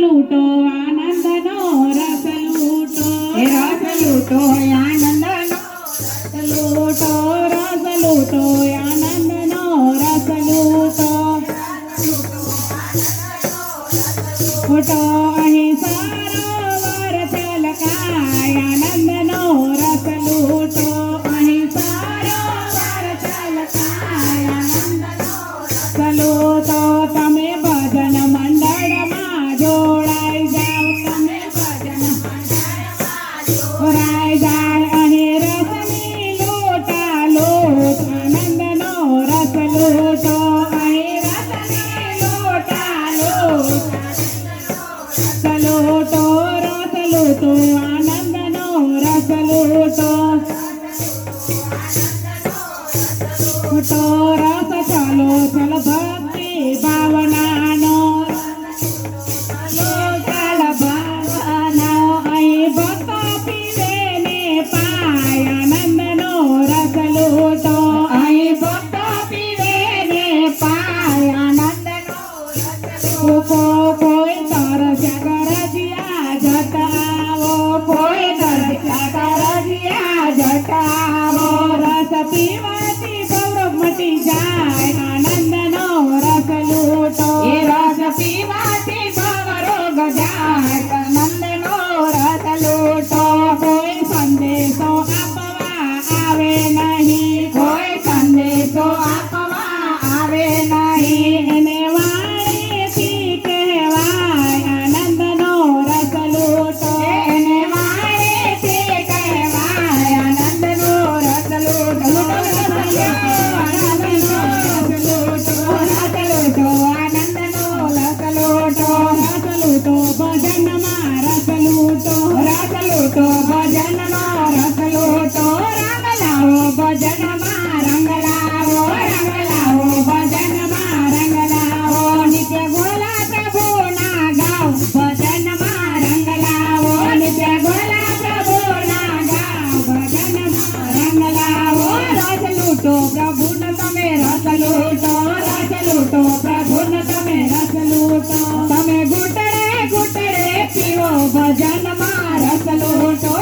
લૂટો આનંદનો રસ લૂટો આનંદનો લૂટો રસ લૂટો આનંદનો રસ લૂટો લૂટો અહીં સરોવર છલકાય આનંદનો રસ લૂટો અહીં સરોવર છલકાય આનંદનો રસ લૂટો તમે ભજન મંડળમાં જોડાઈ જાઓ તમે ભજન મંડળમાં જોડાઈ જાય અહીં રસની લોટા લોટ આનંદનો રસ લૂટો અહીં રસની લોટા લોટ લૂટો રસ લૂટો આનંદનો રસ લૂટો લૂટો રસ ચાલો ચલ ભક્તિ ભાવનાનો ચાલ ભાવનાનો અહીં ભક્તો પીવે ને પાય આનંદનો રસ લૂટો અહીં ભક્તો પીવે ને પાય આનંદનો રસ લૂટો કોઈ તરસ્યા કરજિયા જટાવો કોઈ તરસ્યા કરજિયા જટાવો રસ પીવાથી ગૌરવ મટી જાય આનંદનો રસ લૂટો એ રસ પીવાથી ભવરોગ જાય આનંદનો રસ લૂટો કોઈ સંદેશો આપવા આવે નહીં કોઈ સંદેશો આપવા આવે નહીં એને વાણીથી કહેવાય આનંદનો રસ લૂટો એને વાણીથી કહેવાય આનંદનો રસ લૂટો આનંદનો રસ લૂટો આનંદનો રસ લૂટો રસ લૂટો ભજનમાં રસ લૂટો રસ લૂટો ભજનમાં રસ લૂટો રંગ લાવો ભજનમાં રંગ લાવો ભજનમાં રંગ લાવો નિત્ય ગોલા પ્રભુના ગાઓ ભજનમાં રંગ લાવો નિત્ય ગોલા પ્રભુના ગાઓ ભજનમાં રંગ લાવો રસ લૂટો પ્રભુનો તમે રસ લૂટો પ્રભુનો તમે રસ લૂટો તમે ઘૂંટડે ઘૂંટડે પીવો ભજનમાં રસ લૂટો